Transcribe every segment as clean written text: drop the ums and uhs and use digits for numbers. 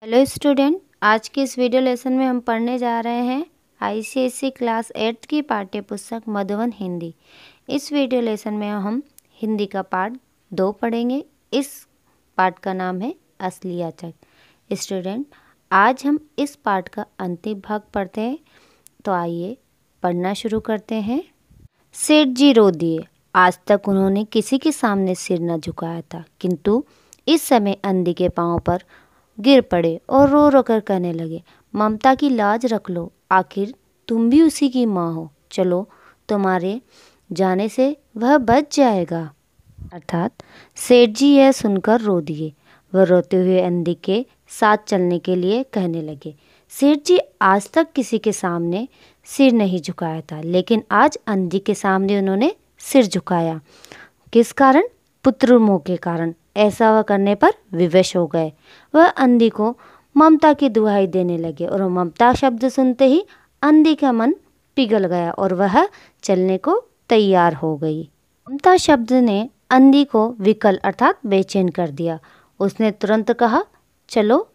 Hello student, आज के इस वीडियो लेसन में हम पढ़ने जा रहे हैं आईसीएसई क्लास 8 की पाठ्य पुस्तक मधुबन हिंदी। इस वीडियो लेसन में हम हिंदी का पाठ 2 पढ़ेंगे। इस पाठ का नाम है असली याचक। स्टूडेंट, आज हम इस पाठ का अंतिम भाग पढ़ते हैं, तो आइए पढ़ना शुरू करते हैं। सेठ जी रो दिए। आज तक उन्होंने किसी के सामने सिर न झुकाया था, किंतु इस समय अंधी के पांव पर गिर पड़े और रो रो कर कहने लगे, ममता की लाज रख लो, आखिर तुम भी उसी की माँ हो। चलो, तुम्हारे जाने से वह बच जाएगा। अर्थात सेठ जी यह सुनकर रो दिए। वह रोते हुए अंधी के साथ चलने के लिए कहने लगे। सेठ जी आज तक किसी के सामने सिर नहीं झुकाया था, लेकिन आज अंधी के सामने उन्होंने सिर झुकाया। किस कारण? पुत्र मोह के कारण। ऐसा वह करने पर विवश हो गए। वह अंधी को ममता की दुहाई देने लगे और ममता शब्द सुनते ही अंधी का मन पिघल गया और वह चलने को तैयार हो गई। ममता शब्द ने अंधी को विकल अर्थात बेचैन कर दिया। उसने तुरंत कहा, चलो,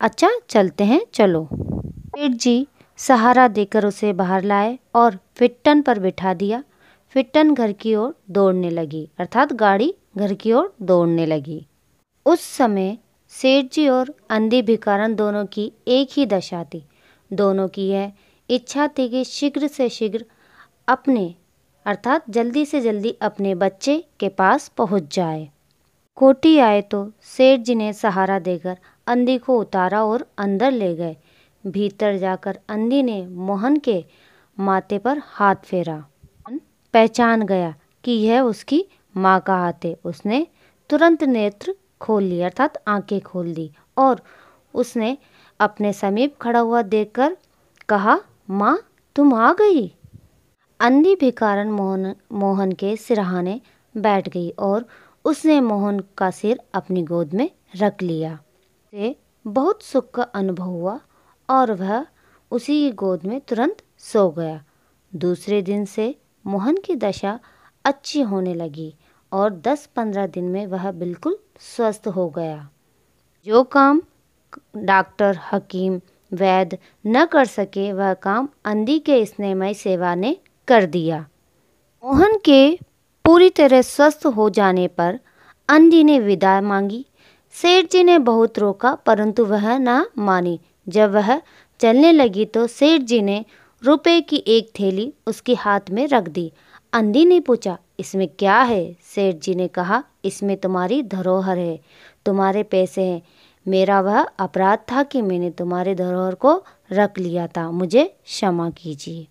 अच्छा चलते हैं, चलो। सेठ जी सहारा देकर उसे बाहर लाए और फिट्टन पर बिठा दिया। फिट्टन घर की ओर दौड़ने लगी, अर्थात गाड़ी घर की ओर दौड़ने लगी। उस समय सेठ जी और अंधी भिखारन दोनों की एक ही दशा थी। दोनों की यह इच्छा थी कि शीघ्र से शीघ्र अपने अर्थात जल्दी से जल्दी अपने बच्चे के पास पहुंच जाए। कोठी आए तो सेठ जी ने सहारा देकर अंधी को उतारा और अंदर ले गए। भीतर जाकर अंधी ने मोहन के माथे पर हाथ फेरा। पहचान गया कि यह उसकी माँ का हाथ है। उसने तुरंत नेत्र खोल लिए अर्थात आंखें खोल दी और उसने अपने समीप खड़ा हुआ देखकर कहा, माँ तुम आ गई। अंधी भिखारन मोहन के सिरहाने बैठ गई और उसने मोहन का सिर अपनी गोद में रख लिया। उसे बहुत सुख का अनुभव हुआ और वह उसी की गोद में तुरंत सो गया। दूसरे दिन से मोहन की दशा अच्छी होने लगी और 10-15 दिन में वह बिल्कुल स्वस्थ हो गया। जो काम डॉक्टर, हकीम, वैद्य न कर सके, वह काम अंधी के स्नेहमय सेवा ने कर दिया। मोहन के पूरी तरह स्वस्थ हो जाने पर अंधी ने विदा मांगी। सेठ जी ने बहुत रोका, परंतु वह न मानी। जब वह चलने लगी तो सेठ जी ने रुपए की एक थैली उसके हाथ में रख दी। अंधी ने पूछा, इसमें क्या है? सेठ जी ने कहा, इसमें तुम्हारी धरोहर है, तुम्हारे पैसे हैं। मेरा वह अपराध था कि मैंने तुम्हारे धरोहर को रख लिया था, मुझे क्षमा कीजिए।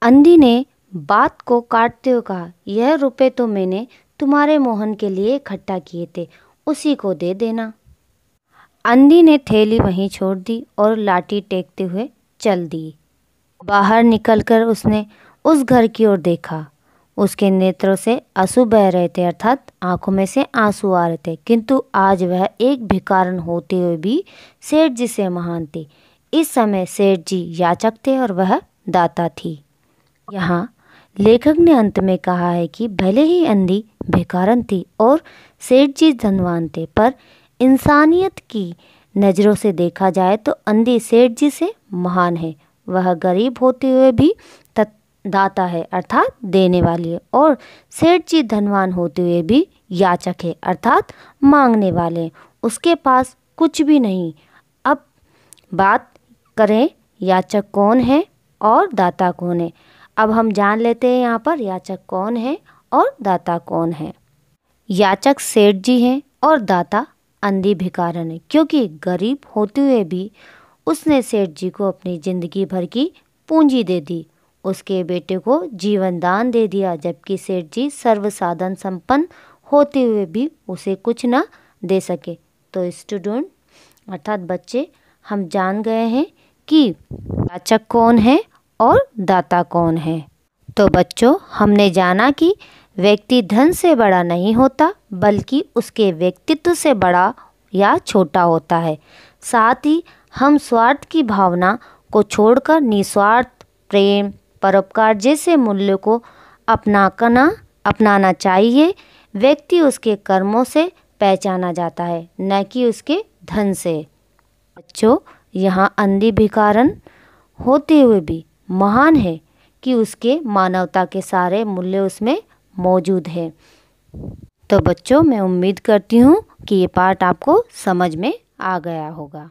अंधी ने बात को काटते हुए कहा, यह रुपए तो मैंने तुम्हारे मोहन के लिए इकट्ठा किए थे, उसी को दे देना। अंधी ने थैली वहीं छोड़ दी और लाठी टेकते हुए चल दी। बाहर निकलकर उसने उस घर की ओर देखा। उसके नेत्रों से आंसू बह रहे थे, अर्थात आंखों में से आंसू आ रहे थे, किंतु आज वह एक भिखारन होते हुए भी सेठ जी से महान थी। इस समय सेठ जी याचक थे और वह दाता थी। यहाँ लेखक ने अंत में कहा है कि भले ही अंधी भिखारन थी और सेठ जी धनवान थे, पर इंसानियत की नज़रों से देखा जाए तो अंधी सेठ जी से महान है। वह गरीब होते हुए भी दाता है, अर्थात देने वाली है, और सेठ जी धनवान होते हुए भी याचक है, अर्थात मांगने वाले। उसके पास कुछ भी नहीं। अब बात करें याचक कौन है और दाता कौन है। अब हम जान लेते हैं यहाँ पर याचक कौन है और दाता कौन है। याचक सेठ जी हैं और दाता अंधी भिखारन है, क्योंकि गरीब होते हुए भी उसने सेठ जी को अपनी जिंदगी भर की पूंजी दे दी, उसके बेटे को जीवन दान दे दिया, जबकि सेठ जी सर्व साधन संपन्न होते हुए भी उसे कुछ न दे सके। तो स्टूडेंट अर्थात बच्चे, हम जान गए हैं कि याचक कौन है और दाता कौन है। तो बच्चों, हमने जाना कि व्यक्ति धन से बड़ा नहीं होता, बल्कि उसके व्यक्तित्व से बड़ा या छोटा होता है। साथ ही हम स्वार्थ की भावना को छोड़कर निस्वार्थ प्रेम, परोपकार जैसे मूल्यों को अपनाना चाहिए। व्यक्ति उसके कर्मों से पहचाना जाता है, न कि उसके धन से। बच्चों, यहाँ अंधी भिखारन होते हुए भी महान है कि उसके मानवता के सारे मूल्य उसमें मौजूद है। तो बच्चों, मैं उम्मीद करती हूँ कि ये पाठ आपको समझ में आ गया होगा।